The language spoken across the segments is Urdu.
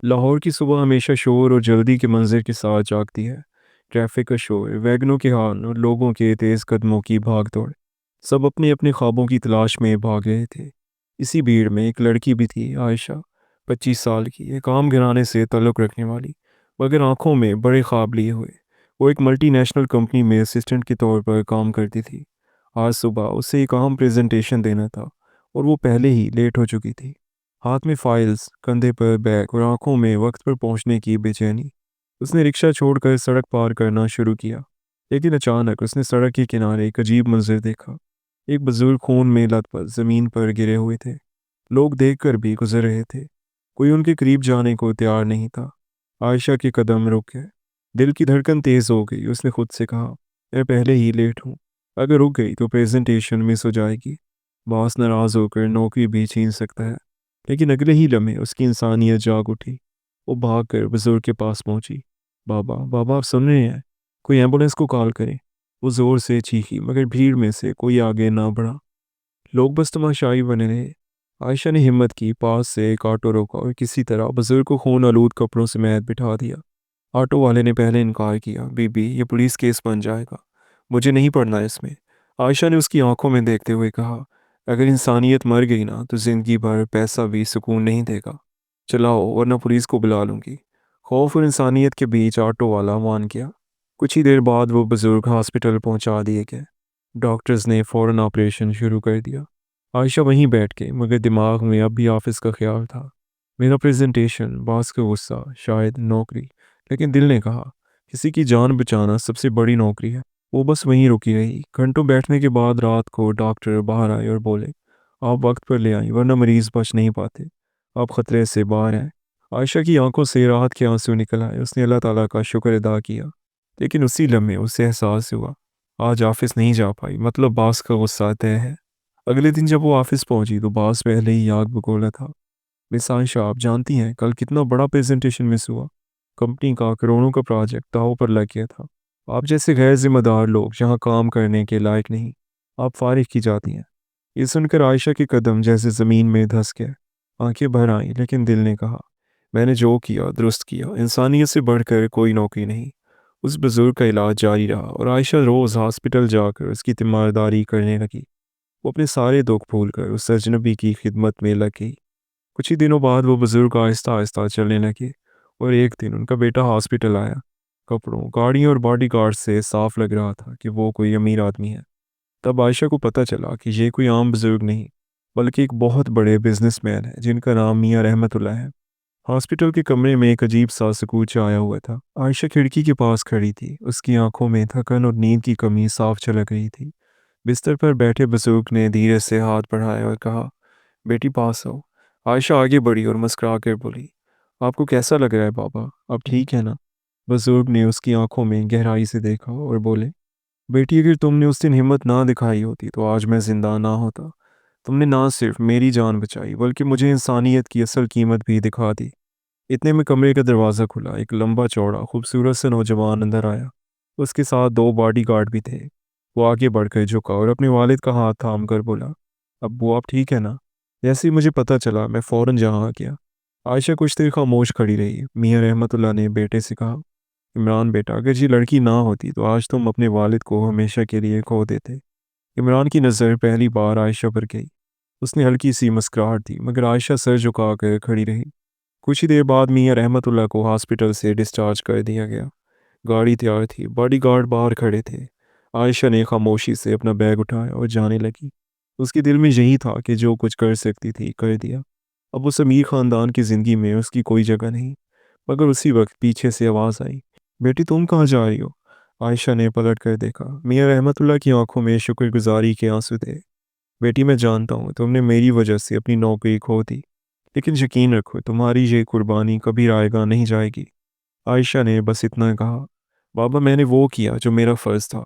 لاہور کی صبح ہمیشہ شور اور جلدی کے منظر کے ساتھ جاگتی ہے۔ ٹریفک کا شور، ویگنوں کے ہارن اور لوگوں کے تیز قدموں کی بھاگ دوڑ، سب اپنے اپنے خوابوں کی تلاش میں بھاگ رہے تھے۔ اسی بھیڑ میں ایک لڑکی بھی تھی، عائشہ، 25 سال کی، ایک عام گھرانے سے تعلق رکھنے والی، مگر آنکھوں میں بڑے خواب لیے ہوئے۔ وہ ایک ملٹی نیشنل کمپنی میں اسسٹنٹ کے طور پر کام کرتی تھی۔ آج صبح اسے ایک اہم پریزنٹیشن دینا تھا اور وہ پہلے ہی لیٹ ہو چکی تھی۔ ہاتھ میں فائلز، کندھے پر بیگ اور آنکھوں میں وقت پر پہنچنے کی بے چینی۔ اس نے رکشہ چھوڑ کر سڑک پار کرنا شروع کیا، لیکن اچانک اس نے سڑک کے کنارے ایک عجیب منظر دیکھا۔ ایک بزرگ خون میں لت پت زمین پر گرے ہوئے تھے۔ لوگ دیکھ کر بھی گزر رہے تھے، کوئی ان کے قریب جانے کو تیار نہیں تھا۔ عائشہ کے قدم رک گئے، دل کی دھڑکن تیز ہو گئی۔ اس نے خود سے کہا، میں پہلے ہی لیٹ ہوں، اگر رک گئی تو پریزنٹیشن مس ہو جائے گی، باس ناراض ہو کر نوکری بھی چھین سکتا ہے۔ لیکن اگلے ہی لمحے اس کی انسانیت جاگ اٹھی۔ وہ بھاگ کر بزرگ کے پاس پہنچی۔ بابا بابا، آپ سن رہے ہیں؟ کوئی ایمبولینس کو کال کریں۔ وہ زور سے چیخی، مگر بھیڑ میں سے کوئی آگے نہ بڑھا۔ لوگ بس تماشائی بنے رہے۔ عائشہ نے ہمت کی، پاس سے ایک آٹو روکا اور کسی طرح بزرگ کو خون آلود کپڑوں سمیت بٹھا دیا۔ آٹو والے نے پہلے انکار کیا، بی بی، یہ پولیس کیس بن جائے گا، مجھے نہیں پڑھنا اس میں۔ عائشہ نے اس کی آنکھوں میں دیکھتے ہوئے کہا، اگر انسانیت مر گئی نا تو زندگی بھر پیسہ بھی سکون نہیں دے گا۔ چلاؤ ورنہ پولیس کو بلا لوں گی۔ خوف اور انسانیت کے بیچ آٹو والا مان گیا۔ کچھ ہی دیر بعد وہ بزرگ ہاسپٹل پہنچا دیے گئے۔ ڈاکٹرز نے فوراً آپریشن شروع کر دیا۔ عائشہ وہیں بیٹھ گئی، مگر دماغ میں اب بھی آفس کا خیال تھا۔ میرا پریزنٹیشن، باس کا غصہ، شاید نوکری۔ لیکن دل نے کہا، کسی کی جان بچانا سب سے بڑی نوکری ہے۔ وہ بس وہیں رکی رہی۔ گھنٹوں بیٹھنے کے بعد رات کو ڈاکٹر باہر آئے اور بولے، آپ وقت پر لے آئیں ورنہ مریض بچ نہیں پاتے، آپ خطرے سے باہر ہیں۔ عائشہ کی آنکھوں سے راحت کے آنسو نکل آئے۔ اس نے اللہ تعالیٰ کا شکر ادا کیا، لیکن اسی لمحے اسے احساس ہوا، آج آفس نہیں جا پائی، مطلب باس کا غصہ طے ہے۔ اگلے دن جب وہ آفس پہنچی تو باس پہلے ہی آگ بگولا تھا۔ مس عائشہ، آپ جانتی ہیں کل کتنا بڑا پریزنٹیشن مس ہوا؟ کمپنی کا کروڑوں کا پروجیکٹ داؤ پر لگ گیا تھا۔ آپ جیسے غیر ذمہ دار لوگ یہاں کام کرنے کے لائق نہیں، آپ فارغ کی جاتی ہیں۔ یہ سن کر عائشہ کے قدم جیسے زمین میں دھس گئے۔ آنکھیں بھر آئیں، لیکن دل نے کہا، میں نے جو کیا درست کیا، انسانیت سے بڑھ کر کوئی نوکری نہیں۔ اس بزرگ کا علاج جاری رہا اور عائشہ روز ہاسپٹل جا کر اس کی تیمارداری کرنے لگی۔ وہ اپنے سارے دکھ بھول کر اس اجنبی کی خدمت میں لگ گئی۔ کچھ ہی دنوں بعد وہ بزرگ آہستہ آہستہ چلنے لگے اور ایک دن ان کا بیٹا ہاسپٹل آیا۔ کپڑوں، گاڑیوں اور باڈی گارڈ سے صاف لگ رہا تھا کہ وہ کوئی امیر آدمی ہے۔ تب عائشہ کو پتہ چلا کہ یہ کوئی عام بزرگ نہیں، بلکہ ایک بہت بڑے بزنس مین ہے جن کا نام میاں رحمت اللہ ہے۔ ہاسپٹل کے کمرے میں ایک عجیب سا سکوت چھایا ہوا تھا۔ عائشہ کھڑکی کے پاس کھڑی تھی، اس کی آنکھوں میں تھکن اور نیند کی کمی صاف جھلک رہی تھی۔ بستر پر بیٹھے بزرگ نے دھیرے سے ہاتھ بڑھایا اور کہا، بیٹی پاس آؤ۔ عائشہ آگے بڑھی اور مسکرا کر بولی، آپ کو کیسا لگ رہا ہے بابا، آپ ٹھیک ہے نا؟ بزرگ نے اس کی آنکھوں میں گہرائی سے دیکھا اور بولے، بیٹی اگر تم نے اس دن ہمت نہ دکھائی ہوتی تو آج میں زندہ نہ ہوتا۔ تم نے نہ صرف میری جان بچائی بلکہ مجھے انسانیت کی اصل قیمت بھی دکھا دی۔ اتنے میں کمرے کا دروازہ کھلا، ایک لمبا چوڑا خوبصورت سے نوجوان اندر آیا۔ اس کے ساتھ 2 باڈی گارڈ بھی تھے۔ وہ آگے بڑھ کر جھکا اور اپنے والد کا ہاتھ تھام کر بولا، ابو آپ ٹھیک ہے نا؟ جیسے ہی مجھے پتہ چلا میں فوراً جہاں آ گیا۔ عائشہ کچھ دیر خاموش کھڑی رہی۔ میاں رحمت اللہ نے بیٹے سے کہا، عمران بیٹا، اگر یہ لڑکی نہ ہوتی تو آج تم اپنے والد کو ہمیشہ کے لیے کھو دیتے۔ عمران کی نظر پہلی بار عائشہ پر گئی۔ اس نے ہلکی سی مسکراہٹ دی، مگر عائشہ سر جھکا کر کھڑی رہی۔ کچھ ہی دیر بعد میاں رحمت اللہ کو ہاسپٹل سے ڈسچارج کر دیا گیا۔ گاڑی تیار تھی، باڈی گارڈ باہر کھڑے تھے۔ عائشہ نے خاموشی سے اپنا بیگ اٹھایا اور جانے لگی۔ اس کے دل میں یہی تھا کہ جو کچھ کر سکتی تھی کر دیا۔ اب اس امیر خاندان کی زندگی میں اس کی کوئی جگہ نہیں۔ مگر اسی وقت پیچھے سے آواز آئی، بیٹی تم کہاں جا رہی ہو؟ عائشہ نے پلٹ کر دیکھا۔ میاں رحمت اللہ کی آنکھوں میں شکر گزاری کے آنسو تھے۔ بیٹی میں جانتا ہوں تم نے میری وجہ سے اپنی نوکری کھو دی، لیکن یقین رکھو تمہاری یہ قربانی کبھی رائے گاہ نہیں جائے گی۔ عائشہ نے بس اتنا کہا، بابا میں نے وہ کیا جو میرا فرض تھا۔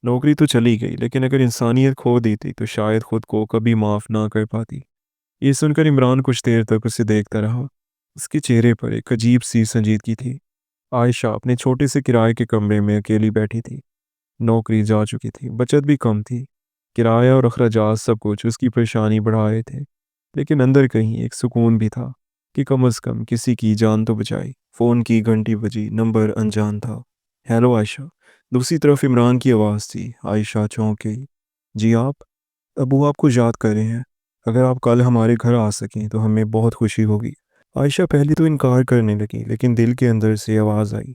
نوکری تو چلی گئی، لیکن اگر انسانیت کھو دیتی تو شاید خود کو کبھی معاف نہ کر پاتی۔ یہ سن کر عمران کچھ دیر تک اسے دیکھتا رہا۔ اس کے چہرے پر ایک عجیب سی سنجیدگی تھی۔ عائشہ اپنے چھوٹے سے کرائے کے کمرے میں اکیلی بیٹھی تھی۔ نوکری جا چکی تھی، بچت بھی کم تھی، کرایہ اور اخراجات سب کچھ اس کی پریشانی بڑھا رہے تھے، لیکن اندر کہیں ایک سکون بھی تھا۔ کہ کم از کم کسی کی جان تو بچائی۔ فون کی گھنٹی بجی، نمبر انجان تھا۔ ہیلو عائشہ۔ دوسری طرف عمران کی آواز تھی۔ عائشہ چونک گئی۔ جی آپ؟ ابو آپ کو یاد کر رہے ہیں۔ اگر آپ کل ہمارے گھر آ سکیں تو ہمیں بہت خوشی ہوگی۔ عائشہ پہلی تو انکار کرنے لگی، لیکن دل کے اندر سے آواز آئی،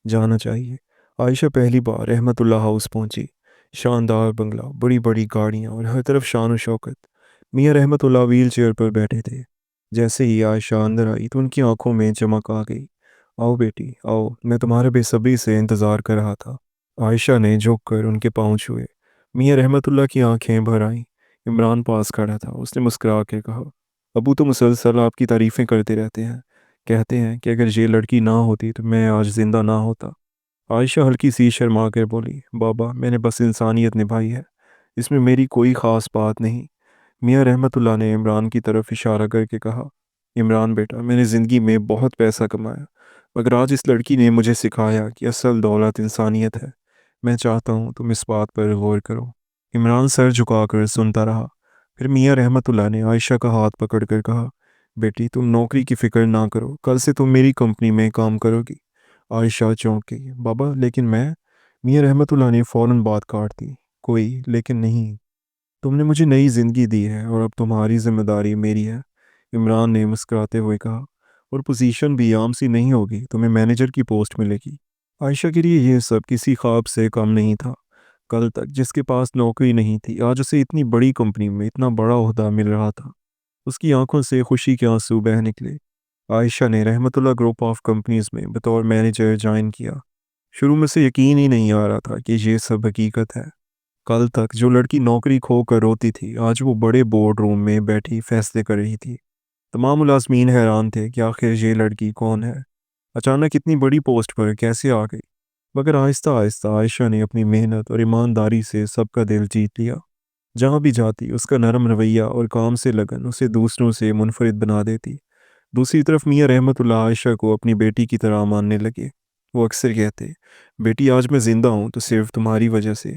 جانا چاہیے۔ عائشہ پہلی بار رحمت اللہ ہاؤس پہنچی۔ شاندار بنگلہ، بڑی بڑی گاڑیاں اور ہر طرف شان و شوکت۔ میاں رحمت اللہ ویل چیئر پر بیٹھے تھے۔ جیسے ہی عائشہ اندر آئی تو ان کی آنکھوں میں چمک آ گئی۔ آؤ بیٹی آؤ، میں تمہارے بے صبری سے انتظار کر رہا تھا۔ عائشہ نے جھک کر ان کے پاؤں چھوئے۔ میاں رحمت اللہ کی آنکھیں بھر آئیں۔ عمران پاس کھڑا تھا۔ اس نے مسکرا کے کہا، ابو تو مسلسل آپ کی تعریفیں کرتے رہتے ہیں، کہتے ہیں کہ اگر یہ لڑکی نہ ہوتی تو میں آج زندہ نہ ہوتا۔ عائشہ ہلکی سی شرما کر بولی، بابا میں نے بس انسانیت نبھائی ہے، اس میں میری کوئی خاص بات نہیں۔ میاں رحمت اللہ نے عمران کی طرف اشارہ کر کے کہا، عمران بیٹا میں نے زندگی میں بہت پیسہ کمایا، مگر آج اس لڑکی نے مجھے سکھایا کہ اصل دولت انسانیت ہے۔ میں چاہتا ہوں تم اس بات پر غور کرو۔ عمران سر جھکا کر سنتا رہا۔ پھر میاں رحمت اللہ نے عائشہ کا ہاتھ پکڑ کر کہا، بیٹی تم نوکری کی فکر نہ کرو، کل سے تم میری کمپنی میں کام کرو گی۔ عائشہ چونک گئی۔ بابا لیکن میں، میاں رحمت اللہ نے فوراً بات کاٹ دی، کوئی لیکن نہیں، تم نے مجھے نئی زندگی دی ہے اور اب تمہاری ذمہ داری میری ہے۔ عمران نے مسکراتے ہوئے کہا، اور پوزیشن بھی عام سی نہیں ہوگی، تمہیں مینیجر کی پوسٹ ملے گی۔ عائشہ کے لیے یہ سب کسی خواب سے کم نہیں تھا۔ کل تک جس کے پاس نوکری نہیں تھی، آج اسے اتنی بڑی کمپنی میں اتنا بڑا عہدہ مل رہا تھا۔ اس کی آنکھوں سے خوشی کے آنسو بہہ نکلے۔ عائشہ نے رحمت اللہ گروپ آف کمپنیز میں بطور مینیجر جوائن کیا۔ شروع میں سے یقین ہی نہیں آ رہا تھا کہ یہ سب حقیقت ہے۔ کل تک جو لڑکی نوکری کھو کر روتی تھی، آج وہ بڑے بورڈ روم میں بیٹھی فیصلے کر رہی تھی۔ تمام ملازمین حیران تھے کہ آخر یہ لڑکی کون ہے، اچانک اتنی بڑی پوسٹ پر کیسے آ گئی۔ مگر آہستہ آہستہ عائشہ نے اپنی محنت اور ایمانداری سے سب کا دل جیت لیا۔ جہاں بھی جاتی اس کا نرم رویہ اور کام سے لگن اسے دوسروں سے منفرد بنا دیتی۔ دوسری طرف میاں رحمت اللہ عائشہ کو اپنی بیٹی کی طرح ماننے لگے۔ وہ اکثر کہتے، بیٹی آج میں زندہ ہوں تو صرف تمہاری وجہ سے،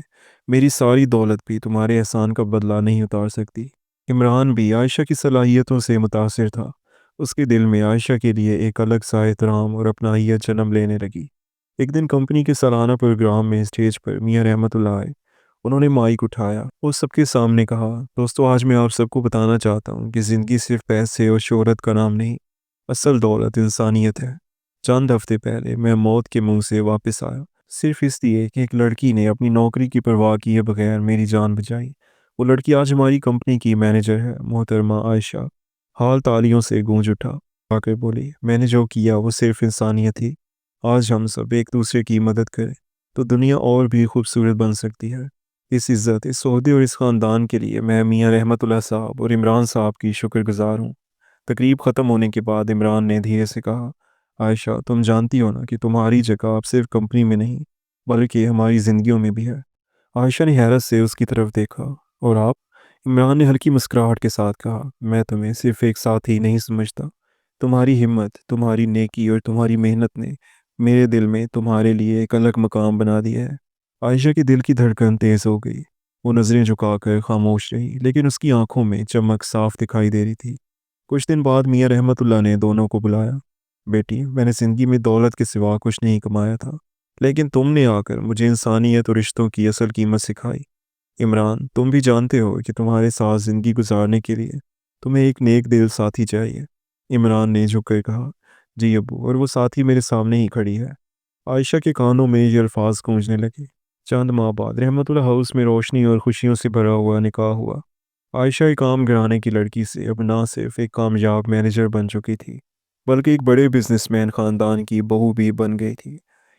میری ساری دولت بھی تمہارے احسان کا بدلہ نہیں اتار سکتی۔ عمران بھی عائشہ کی صلاحیتوں سے متاثر تھا۔ اس کے دل میں عائشہ کے لیے ایک الگ سا احترام اور اپنائیت جنم لینے لگی۔ ایک دن کمپنی کے سالانہ پروگرام میں اسٹیج پر میاں رحمت اللہ آئے۔ انہوں نے مائک اٹھایا اور سب کے سامنے کہا، دوستو آج میں آپ سب کو بتانا چاہتا ہوں کہ زندگی صرف پیسے اور شہرت کا نام نہیں، اصل دولت انسانیت ہے۔ چند ہفتے پہلے میں موت کے منہ سے واپس آیا، صرف اس لیے کہ ایک لڑکی نے اپنی نوکری کی پرواہ کیے بغیر میری جان بچائی۔ وہ لڑکی آج ہماری کمپنی کی مینیجر ہے، محترمہ عائشہ۔ حال تالیوں سے گونج اٹھا۔ آ کر بولی، میں نے جو کیا وہ صرف انسانیت تھی۔ آج ہم سب ایک دوسرے کی مدد کریں تو دنیا اور بھی خوبصورت بن سکتی ہے۔ اس عزت، اس عہدے اور اس خاندان کے لیے میں میاں رحمت اللہ صاحب اور عمران صاحب کی شکر گزار ہوں۔ تقریب ختم ہونے کے بعد عمران نے دھیرے سے کہا، عائشہ تم جانتی ہو نا کہ تمہاری جگہ اب صرف کمپنی میں نہیں بلکہ ہماری زندگیوں میں بھی ہے۔ عائشہ نے حیرت سے اس کی طرف دیکھا۔ اور آپ؟ عمران نے ہلکی مسکراہٹ کے ساتھ کہا، میں تمہیں صرف ایک ساتھی نہیں سمجھتا، تمہاری ہمت، تمہاری نیکی اور تمہاری محنت نے میرے دل میں تمہارے لیے ایک الگ مقام بنا دیا ہے۔ عائشہ کے دل کی دھڑکن تیز ہو گئی۔ وہ نظریں جھکا کر خاموش رہی، لیکن اس کی آنکھوں میں چمک صاف دکھائی دے رہی تھی۔ کچھ دن بعد میاں رحمت اللہ نے دونوں کو بلایا۔ بیٹی میں نے زندگی میں دولت کے سوا کچھ نہیں کمایا تھا، لیکن تم نے آ کر مجھے انسانیت اور رشتوں کی اصل قیمت سکھائی۔ عمران تم بھی جانتے ہو کہ تمہارے ساتھ زندگی گزارنے کے لیے تمہیں ایک نیک دل ساتھی چاہیے۔ عمران نے جھک کر کہا، جی ابو، اور وہ ساتھی میرے سامنے ہی کھڑی ہے۔ عائشہ کے کانوں میں یہ الفاظ گونجنے لگے۔ چند ماہ بعد رحمت اللہ ہاؤس میں روشنی اور خوشیوں سے بھرا ہوا نکاح ہوا۔ عائشہ ایک عام گھرانے کی لڑکی سے اب نہ صرف ایک کامیاب مینیجر بن چکی تھی بلکہ ایک بڑے بزنس مین خاندان کی بہو بھی بن گئی تھی۔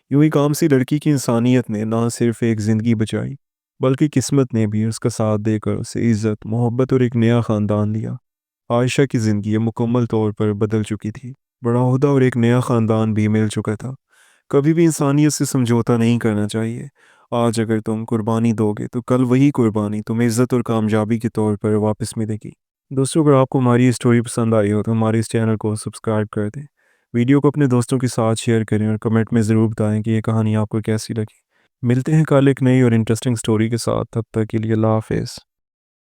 یوں ایک عام سی لڑکی کی انسانیت نے نہ صرف ایک زندگی بچائی بلکہ قسمت نے بھی اس کا ساتھ دے کر اسے عزت، محبت اور ایک نیا خاندان دیا۔ عائشہ کی زندگی مکمل طور پر بدل چکی تھی۔ بڑا عہدہ اور ایک نیا خاندان بھی مل چکا تھا۔ کبھی بھی انسانیت سے سمجھوتا نہیں کرنا چاہیے۔ آج اگر تم قربانی دو گے تو کل وہی قربانی تمہیں عزت اور کامیابی کے طور پر واپس ملے گی۔ دوستوں اگر آپ کو ہماری اسٹوری پسند آئی ہو تو ہمارے اس چینل کو سبسکرائب کر دیں، ویڈیو کو اپنے دوستوں کے ساتھ شیئر کریں اور کمنٹ میں ضرور بتائیں کہ یہ کہانی آپ کو کیسی لگی۔ ملتے ہیں کل ایک نئی اور انٹرسٹنگ اسٹوری کے ساتھ، تب تک کے لیے اللہ حافظ۔